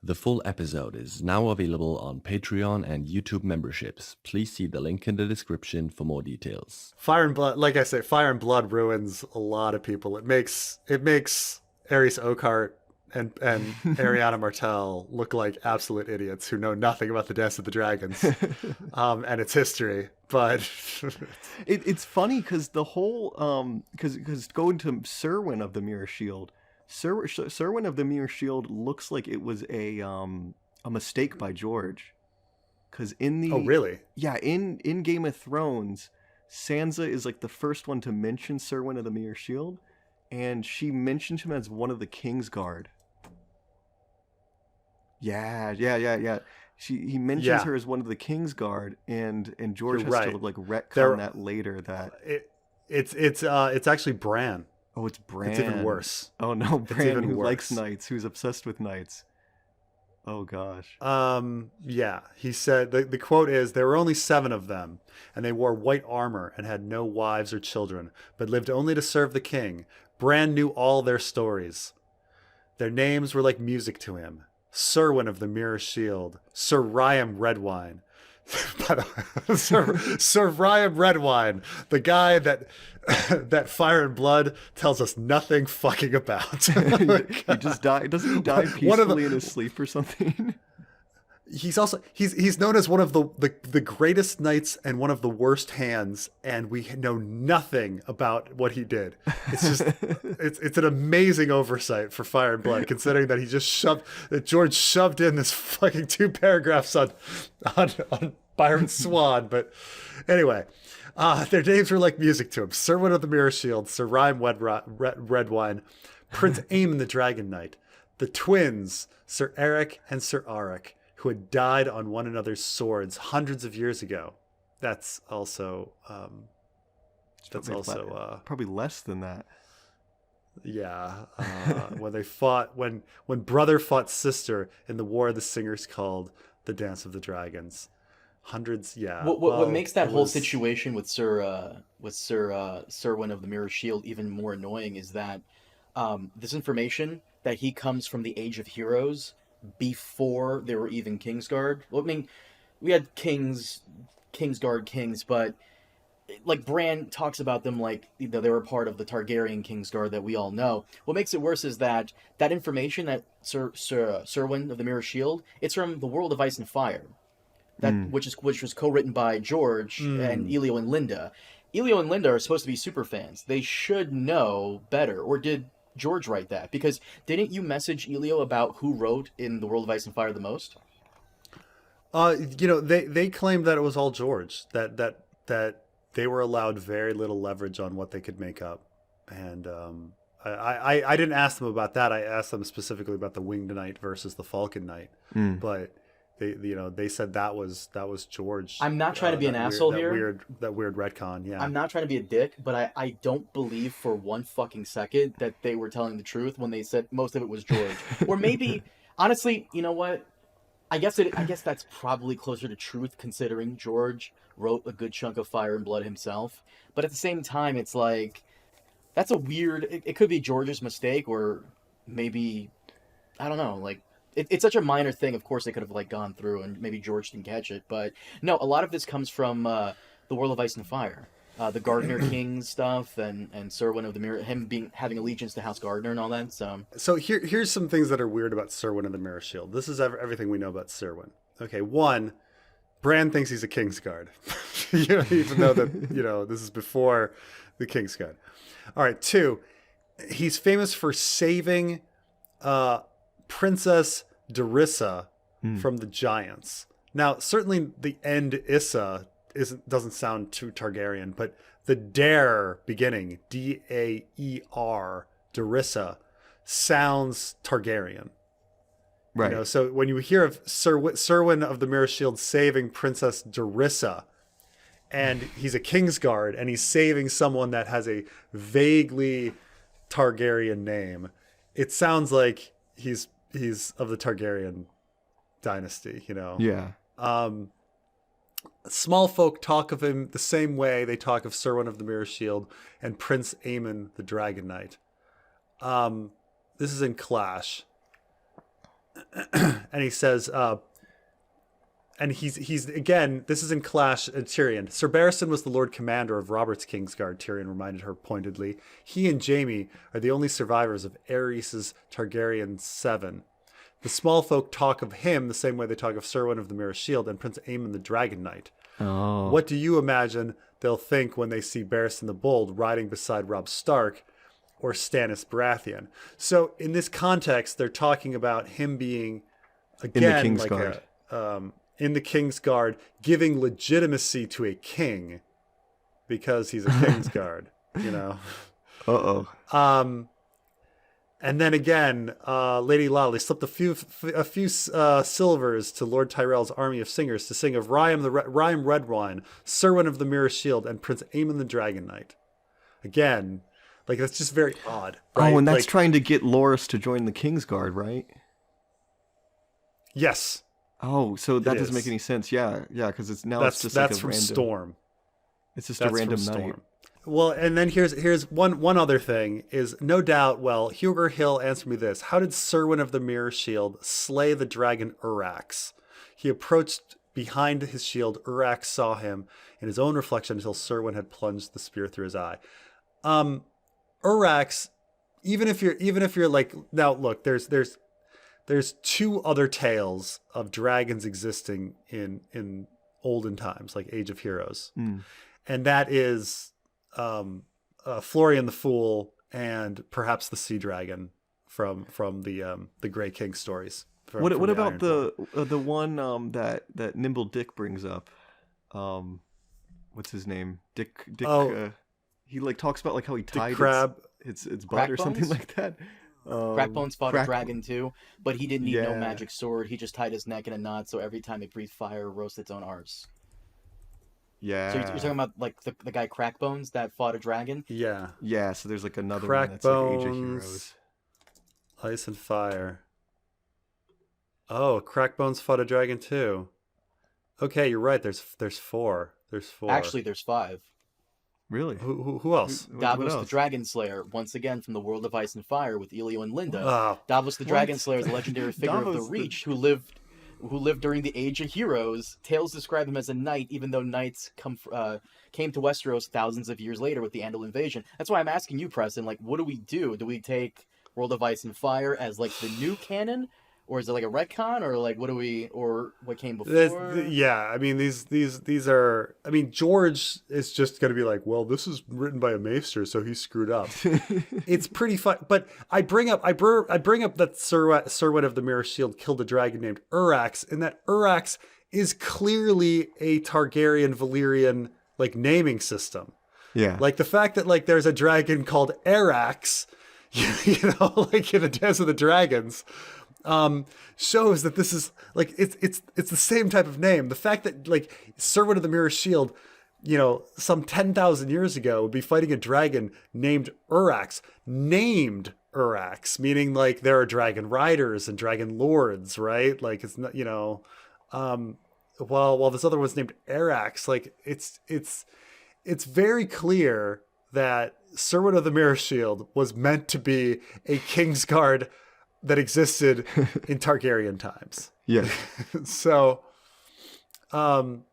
The full episode is now available on Patreon and YouTube memberships. Please see the link in the description for more details. Fire and Blood, like I say, Fire and Blood ruins a lot of people. It makes Ares Oakheart and Ariana Martell look like absolute idiots who know nothing about the Dance of the Dragons and its history. But it's funny because the whole because going to Serwyn of the Mirror Shield, Serwyn of the Mirror Shield looks like it was a mistake by George. Because really? Yeah, in Game of Thrones, Sansa is like the first one to mention Serwyn of the Mirror Shield, and she mentions him as one of the Kingsguard. Yeah. He mentions her as one of the Kingsguard, and George has to like retcon that later. That it's actually Bran. Oh, it's Bran. It's even worse. Oh no, Bran who worse. likes knights, who's obsessed with knights. Oh gosh. Yeah. He said the quote is, "There were only 7 of them, and they wore white armor and had no wives or children, but lived only to serve the king. Bran knew all their stories. Their names were like music to him. Serwyn of the Mirror Shield, Sir Ryam Redwine." By the way, Sir Ryam Redwine, the guy that Fire and Blood tells us nothing fucking about. He just died. Doesn't he die peacefully in his sleep or something? He's also he's known as one of the greatest knights and one of the worst hands, and we know nothing about what he did. It's just it's an amazing oversight for Fire and Blood, considering that George shoved in this fucking 2 paragraphs on Byron Swan. But anyway, their names were like music to him: Serwyn of the Mirror Shield, Sir Ryam Redwine, Prince Aemon the Dragon Knight, the twins Sir Eric and Sir Auric, who had died on one another's swords hundreds of years ago. That's also probably less than that. Yeah, when they fought, when brother fought sister in the War of the Singers called the Dance of the Dragons. Hundreds, yeah. What makes that whole situation with Serwyn of the Mirror Shield even more annoying is that this information that he comes from the Age of Heroes before there were even Kingsguard. Well, I mean, we had Kingsguard kings, but like Bran talks about them like they were part of the Targaryen Kingsguard that we all know. What makes it worse is that information that Serwyn of the Mirror Shield, it's from the World of Ice and Fire, which was co-written by George and Elio and Linda. Elio and Linda are supposed to be super fans. They should know better. Or did George write that? Because didn't you message Elio about who wrote in the World of Ice and Fire the most? They claimed that it was all George, that they were allowed very little leverage on what they could make up. And I didn't ask them about that. I asked them specifically about the Winged Knight versus the Falcon Knight. But they said that was George. I'm not trying to be an asshole here. That weird retcon, yeah. I'm not trying to be a dick, but I don't believe for one fucking second that they were telling the truth when they said most of it was George. Or maybe, honestly, you know what? I guess that's probably closer to truth, considering George wrote a good chunk of Fire and Blood himself. But at the same time, it's like, that's a weird... It could be George's mistake, or maybe... I don't know, like... It's such a minor thing. Of course, they could have like gone through, and maybe George didn't catch it. But no, a lot of this comes from the World of Ice and Fire, the Gardner King stuff, and Serwyn of the Mirror, him having allegiance to House Gardner and all that. So here's some things that are weird about Serwyn of the Mirror Shield. This is everything we know about Serwyn. Okay, 1, Bran thinks he's a Kingsguard, even though that this is before the Kingsguard. All right, 2, he's famous for saving Princess Darissa from the Giants. Now, certainly the end Issa doesn't sound too Targaryen, but the Dare beginning, Daer, Darissa, sounds Targaryen. Right. So when you hear of Serwyn of the Mirror Shield saving Princess Darissa, and he's a Kingsguard, and he's saving someone that has a vaguely Targaryen name, it sounds like he's of the Targaryen dynasty, Yeah. Small folk talk of him the same way they talk of Serwyn of the Mirror Shield and Prince Aemon the Dragon Knight. This is in Clash. and he says, and he's again, this is in Clash and Tyrion. Sir Barristan was the Lord Commander of Robert's Kingsguard, Tyrion reminded her pointedly. He and Jaime are the only survivors of Aerys' Targaryen 7. The small folk talk of him the same way they talk of Serwyn of the Mirror Shield and Prince Aemon the Dragon Knight. Oh. What do you imagine they'll think when they see Barristan the Bold riding beside Robb Stark or Stannis Baratheon? So in this context, they're talking about him being, again, in the Kingsguard. In the Kingsguard, giving legitimacy to a king because he's a Kingsguard, you know? Uh-oh. And then again, Lady Lolly slipped a few silvers to Lord Tyrell's army of singers to sing of Rhyme Redwine, Serwyn of the Mirror Shield, and Prince Aemon the Dragon Knight. Again, like that's just very odd. Right? Oh, and that's like, trying to get Loras to join the Kingsguard, right? Yes. Oh, so that doesn't is. make any sense. Yeah, it's just That's like a from random Storm. It's just That's a random from night. Storm. Well, and then here's one other thing is no doubt. Well, Huger Hill answered me this: how did Serwyn of the Mirror Shield slay the dragon Urax? He approached behind his shield. Urax saw him in his own reflection until Serwyn had plunged the spear through his eye. Urax, even if you're like, now look, there's two other tales of dragons existing in olden times, like Age of Heroes, and that is Florian the Fool and perhaps the Sea Dragon from the Grey King stories. What the about Iron the one that Nimble Dick brings up? What's his name? Dick. Oh. He like talks about like how he tied Crab. its butt or something Crackbones? like that. Crackbones fought a dragon too, but he didn't need no Yeah. magic sword. He just tied his neck in a knot, so every time it breathed fire, it roasted its own arse. Yeah. So you're talking about like the guy Crackbones that fought a dragon? Yeah, Yeah. So there's like another one that's like Age of Crackbones. Heroes. Ice and Fire. Oh, Crackbones fought a dragon too. Okay, you're right. There's four. There's four. Actually, there's 5. Really? Who else? What Davos the else? Dragon Slayer, once again from the world of Ice and Fire with Elio and Linda. Oh, Davos the What? Dragon Slayer is a legendary figure of the Davos the- Reach who lived during the Age of Heroes. Tales describe him as a knight, even though knights came to Westeros thousands of years later with the Andal invasion. That's why I'm asking you, Preston. Like, what do we do? Do we take World of Ice and Fire as like the new canon, or is it like a retcon, or like or what came before? Yeah, I mean these are. I mean George is just gonna be like, well, this is written by a maester, so he screwed up. It's pretty fun, but I bring up that Serwyn of the Mirror Shield killed a dragon named Urax, and that Urax is clearly a Targaryen Valyrian like naming system. Yeah. Like the fact that like there's a dragon called Arax, you know, like in the Dance of the Dragons, shows that this is like it's the same type of name. The fact that like Serwyn of the Mirror Shield, you know, some 10,000 years ago would be fighting a dragon named Urax, meaning like there are dragon riders and dragon lords, right? Like it's not, you know, while this other one's named Arax, like it's very clear that Serwyn of the Mirror Shield was meant to be a Kingsguard that existed in Targaryen times. Yeah. So, I'm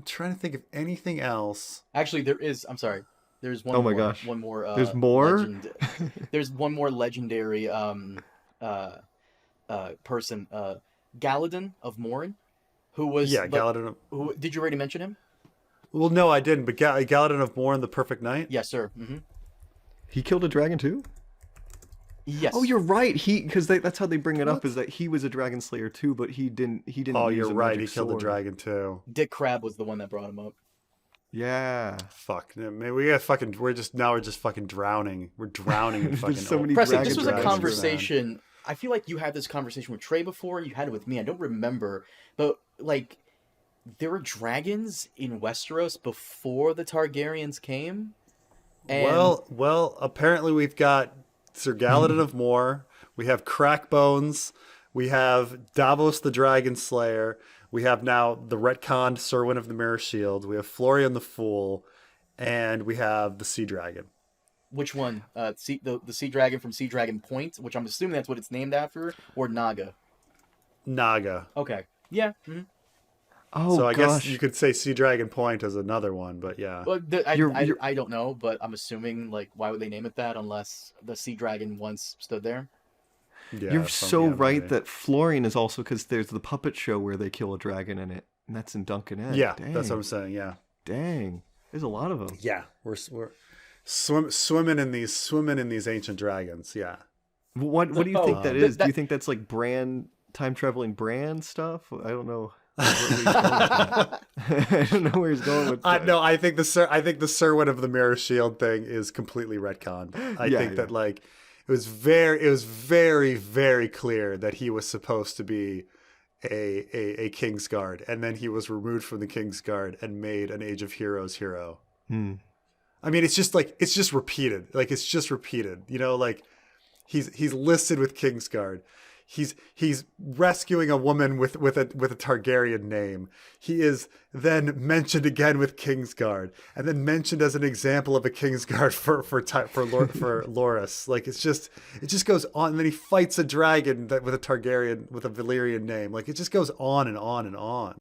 trying to think of anything else. Actually, there is. I'm sorry. There's one. Oh my more, gosh. One more. There's more? There's one more legendary person, Galadon of Morn, who was Galadon. Who did you already mention him? Well, no, I didn't. But Galadon of Morn, the Perfect Knight. Yes, sir. He killed a dragon too? Yes. Oh, you're right. Because that's how they bring it up, is that he was a dragon slayer too, but he didn't. Oh, use you're a right. He magic killed the sword. dragon too. Dick Crab was the one that brought him up. Yeah. Fuck. Man, we're just fucking drowning. We're drowning in fucking. so many Preston, dragon this was a dragons, man. conversation. I feel like you had this conversation with Trey before. You had it with me. I don't remember, but like, there were dragons in Westeros before the Targaryens came. And Well, apparently we've got Sir Galadon of Moor. We have Crackbones. We have Davos the Dragon Slayer. We have now the retconned Serwyn of the Mirror Shield. We have Florian the Fool, and we have the Sea Dragon. Which one? The sea dragon from Sea Dragon Point, which I'm assuming that's what it's named after, or Naga? Naga. Okay. Yeah. Mm-hmm. Oh, So I gosh. guess you could say Sea Dragon Point as another one, but yeah. Well, You're- I don't know, but I'm assuming, like, why would they name it that unless the sea dragon once stood there? Yeah, You're so right maybe. that Florian is also because there's the puppet show where they kill a dragon in it, and that's in Duncan Egg. Yeah, Dang. that's what I'm saying. Yeah. Dang. There's a lot of them. Yeah, we're swimming in these ancient dragons. Yeah. What do you think that is? that- Do you think that's like time traveling Bran stuff? I don't know. Where he's going with that. I don't know where he's going with that. No, I think the Serwyn of the Mirror Shield thing is completely retconned. I Yeah, think yeah. that like it was very, very clear that he was supposed to be a Kingsguard, and then he was removed from the Kingsguard and made an Age of Heroes hero. I mean, it's just repeated. Like it's just repeated. You know, like he's listed with Kingsguard. He's rescuing a woman with a Targaryen name. He is then mentioned again with Kingsguard, and then mentioned as an example of a Kingsguard for Loras. Like it just goes on. And then he fights a dragon with a Targaryen with a Valyrian name. Like it just goes on and on and on.